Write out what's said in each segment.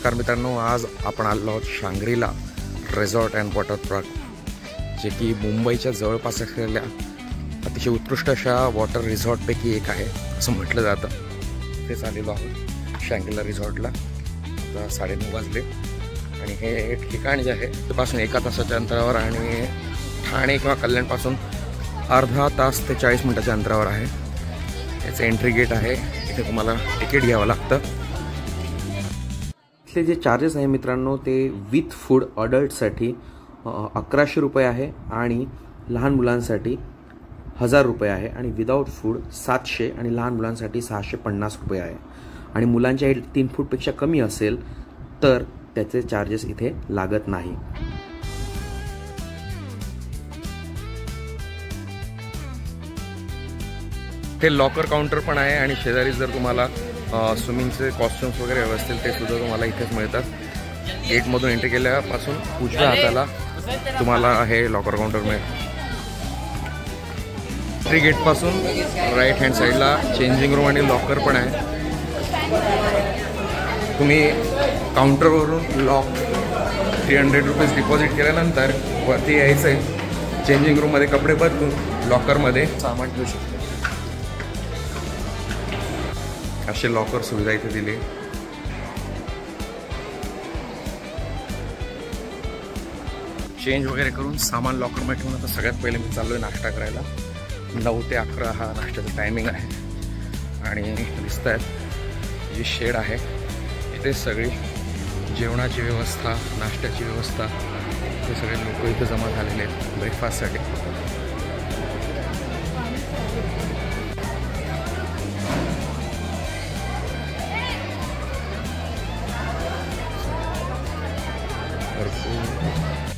नमस्कार मित्रांनो, आज आपण आलो आहोत Shangri La resort and water park, जे की मुंबईच्या जवळपास असलेल्या अतिशय उत्कृष्ट अशा वॉटर रिसॉर्टपैकी एक आहे असं म्हटलं जातं. तेच आलेलो आहोत शांग्रीला रिसॉर्टला. आता 9:30 वाजले आणि हे ठिकाण जे आहे त्यापासून 1 तासाच्या अंतरावर आणि ठाणे किंवा कल्याणपासून अर्धा तास ते 40 मिनिटाच्या अंतरावर आहे. याचं एंट्री गेट आहे, इथे तुम्हाला तिकीट घ्यावं लागतं. इथले जे चार्जेस आहे मित्रांनो ते विथ फूड अडल्टसाठी 1100 रुपये आहे आणि लहान मुलांसाठी 1000 रुपये आहे आणि विदाऊट फूड 700 आणि लहान मुलांसाठी 650 रुपये आहे. आणि मुलांच्या 3 फूटपेक्षा कमी असेल तर त्याचे चार्जेस इथे लागत नाही. ते लॉकर काउंटर पण आहे आणि शेजारी जर तुम्हाला स्विमिंगचे कॉस्ट्युम्स वगैरे हवे असतील ते सुद्धा तुम्हाला इथेच मिळतात. गेटमधून एंट्री केल्यापासून उजव्या हाताला तुम्हाला हे लॉकर काउंटर मिळेल. एंट्री गेटपासून राईट हँड साईडला चेंजिंग रूम आणि लॉकर पण आहे. तुम्ही काउंटरवरून लॉक 300 रुपीज डिपॉझिट केल्यानंतर वरती यायचं आहे. चेंजिंग रूममध्ये कपडे बदलून लॉकरमध्ये सामान ठेवू शकतो. असे लॉकर सुविधा इथे दिली. चेंज वगैरे करून सामान लॉकरमध्ये ठेवून आता सगळ्यात पहिले मी चाललो आहे नाश्ता करायला. 9 ते 11 हा नाश्त्याचा टायमिंग आहे. आणि दिसत आहेत जी शेड आहे इथे सगळी जेवणाची व्यवस्था, नाश्त्याची व्यवस्था, हे सगळे लोक इथे जमा झालेले आहेत ब्रेकफास्टसाठी.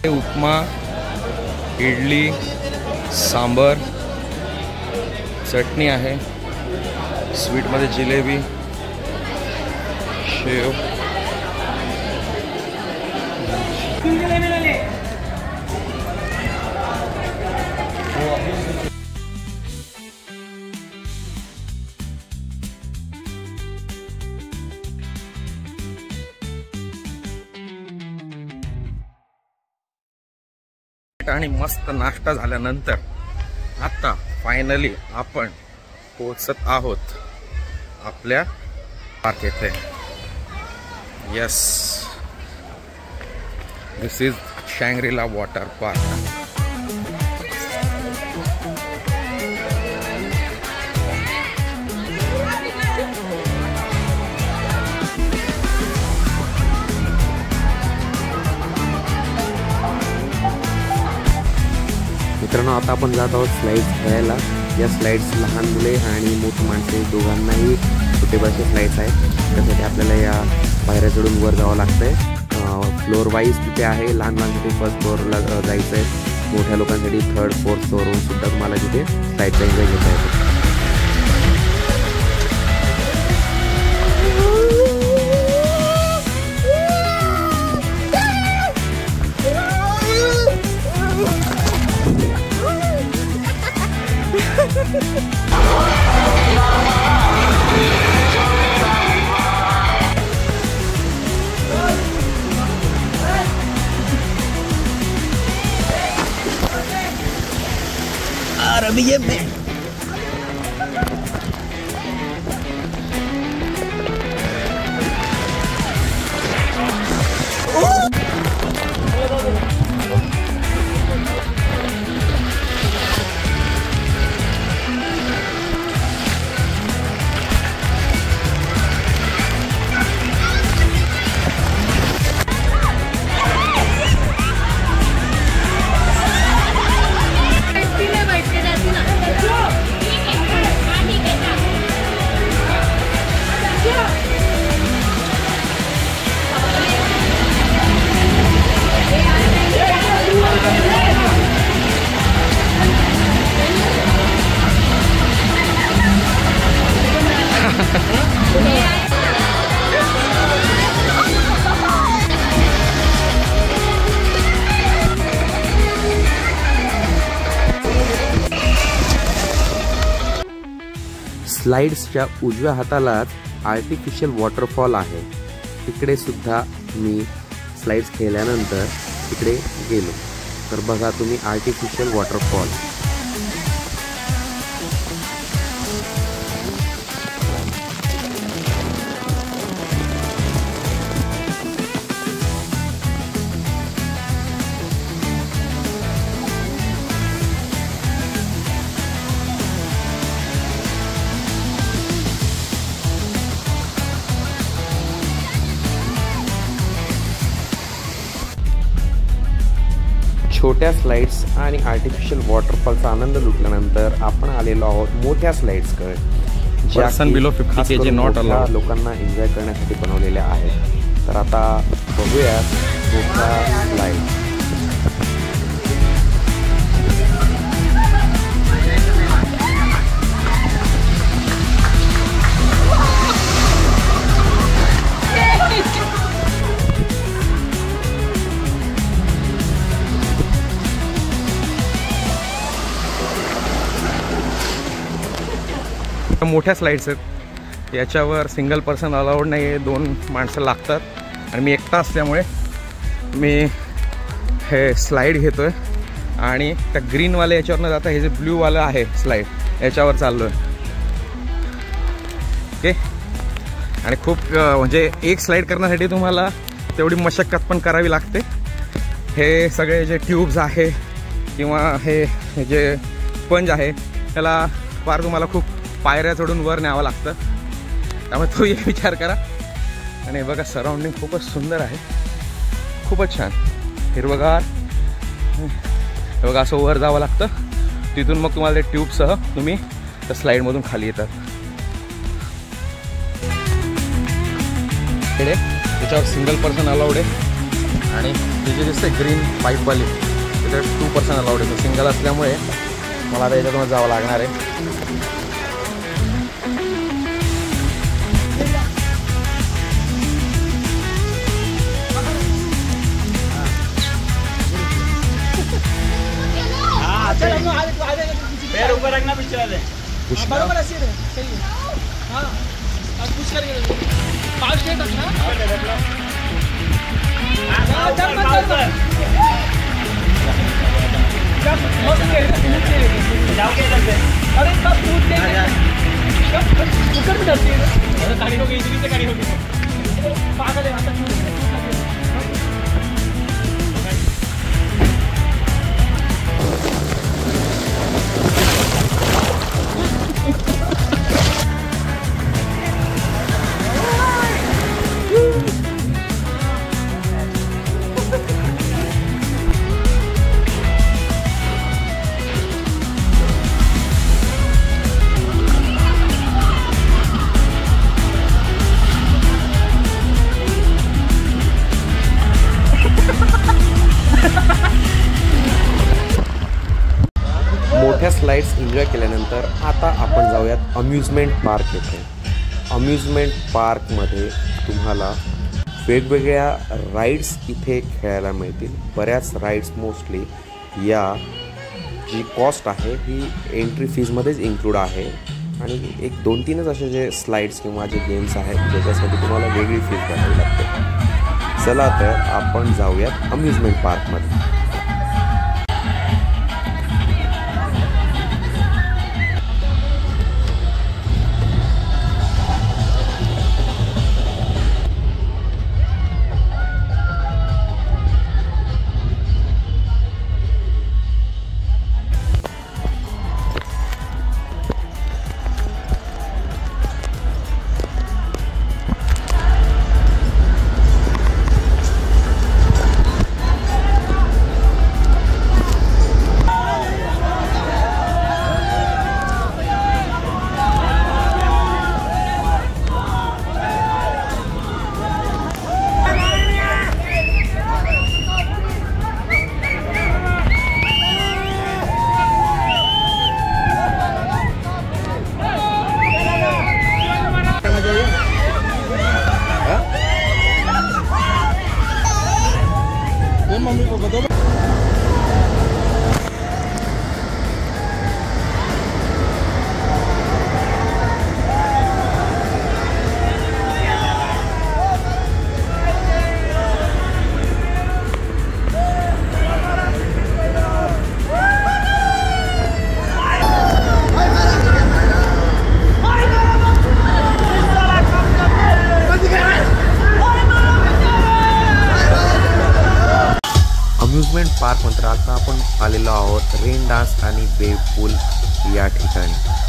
उपमा, इडली, सांबर, चटणी आहे, स्वीटमध्ये जिलेबी, शेव, आणि मस्त नाश्ता झाल्यानंतर आता फायनली आपण पोहोचत आहोत आपल्या पार्क येथे. Yes, this is Shangrila water park. मित्रांनो, आता आपण जात आहोत स्लाइड्स खेळायला. या स्लाइड्स लहान मुले आणि मोठी माणसे दोघांनाही सुटेबलचे स्लाइड्स आहेत. त्यासाठी आपल्याला या पायऱ्या चढून वर जावं लागतंय. फ्लोअर वाईज तिथे आहे. लहान मुलांसाठी फर्स्ट फ्लोअरला जायचं आहे. मोठ्या लोकांसाठी 3rd 4th फ्लोअरवरून सुद्धा तुम्हाला तिथे स्लाइडचा एन्जॉय घेता येतो. अभी ये स्लाइड्सच्या उजव्या हातालाच आर्टिफिशियल वॉटरफॉल आहे. तिकडे सुद्धा मी स्लाइड्स खेळल्यानंतर तिकडे गेलो तर बघा तुम्ही आर्टिफिशियल वॉटरफॉल. छोट्या स्लाइड्स आणि आर्टिफिशियल वॉटरफॉलचा आनंद लुटल्यानंतर आपण आलेलो आहोत मोठ्या स्लाइड्सकडे, ज्या below 50 kg not allowed. लोकांना एन्जॉय करण्यासाठी बनवलेल्या आहेत. तर आता बघूया मोठ्या स्लाइड. मोठ्या स्लाइड्स आहेत, याच्यावर सिंगल पर्सन अलाउड नाही आहे, 2 माणसं लागतात. आणि मी एकटा असल्यामुळे मी हे स्लाईड घेतो आहे आणि त्या ग्रीनवाल्या याच्यावर न जाता हे जे ब्ल्यूवालं आहे स्लाईड याच्यावर चाललो आहे. ओके. आणि खूप म्हणजे एक स्लाईड करण्यासाठी तुम्हाला तेवढी मशक्कत पण करावी लागते. हे सगळे जे ट्यूब्स आहे किंवा हे जे स्पंज आहे त्याला फार तुम्हाला खूप पायऱ्या चढून वर न्यावं लागतं. त्यामुळे तो एक विचार करा. आणि बघा सराउंडिंग खूपच सुंदर आहे, खूपच छान हिरवगार. हे बघा असं वर जावं लागतं, तिथून मग तुम्हाला ते ट्यूबसह तुम्ही त्या स्लाईडमधून खाली येतात. त्याच्यावर सिंगल पर्सन अलाउड आहे आणि ते जे दिसते ग्रीन पाईपवाली त्याच्यावर 2 पर्सन अलाउड आहे. तो सिंगल असल्यामुळे मला आता याच्यातून जावं लागणार आहे. ऊपर रखना पीछे वाले बराबर ऐसे है. सही है. हां अब पुश करके पांच स्टेट रखना. हां चल जब मस्त है जाओगे इधर से. अरे सब कूद के ऊपर भी डरती है. गाड़ी हो गई, इधर से गाड़ी हो गई. पागल है आता क्यों. मोठ्या स्लाइड्स एन्जॉय केल्यानंतर आता आपण जाऊयात अम्युजमेंट पार्क येथे. अम्युजमेंट पार्कमध्ये तुम्हाला वेगवेगळ्या राईड्स इथे खेळायला मिळतील. बऱ्याच राईड्स मोस्टली या जी कॉस्ट आहे ही एंट्री फीजमध्येच इन्क्लूड आहे. आणि एक 2-3च असे जे स्लाइड्स किंवा जे गेम्स आहेत ज्याच्यासाठी तुम्हाला वेगळी फीज भरावी लागते. चला तर आपण जाऊयात अम्युजमेंट पार्कमध्ये. पार्क म्हणतात. आता आपण आलेलो आहोत रेन डान्स आणि वेव पूल या ठिकाणी.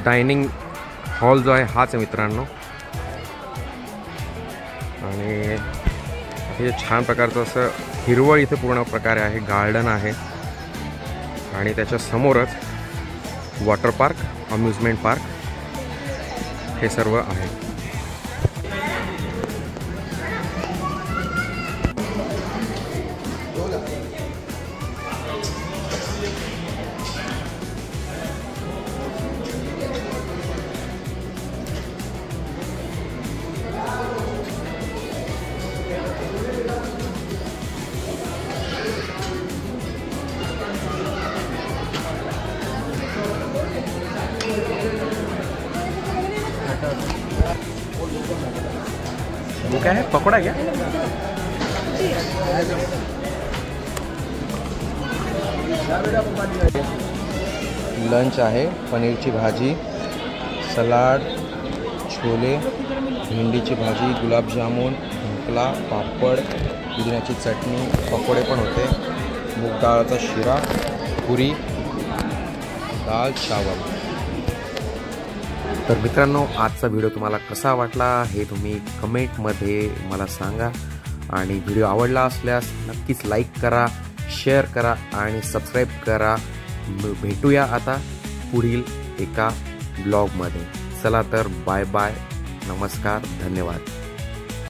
डायनिंग हॉल जो आहे हाच आहे मित्रांनो. आणि हे छान प्रकारचं असं हिरवळ इथे पूर्ण प्रकारे आहे. गार्डन आहे आणि त्याच्या समोरच वॉटर पार्क, अम्युजमेंट पार्क हे सर्व आहे. वो क्या है, पकोड़ा क्या? लंच आहे. पनीरची भाजी, सलाड, छोले, भेंडीची भाजी, गुलाबजामुन, ढोकला, पापड, पुदिन्याची चटणी, पकोडे पण होते, मूग डाळाचा शिरा, पुरी, दाल चावल. तर मित्रांनो, आजचा व्हिडिओ तुम्हाला कसा वाटला हे तुम्ही कमेंटमध्ये मला सांगा. आणि व्हिडिओ आवडला असल्यास नक्कीच लाईक करा, शेअर करा आणि सबस्क्राईब करा. भेटूया आता पुढील एका ब्लॉगमध्ये. चला तर बाय बाय, नमस्कार, धन्यवाद.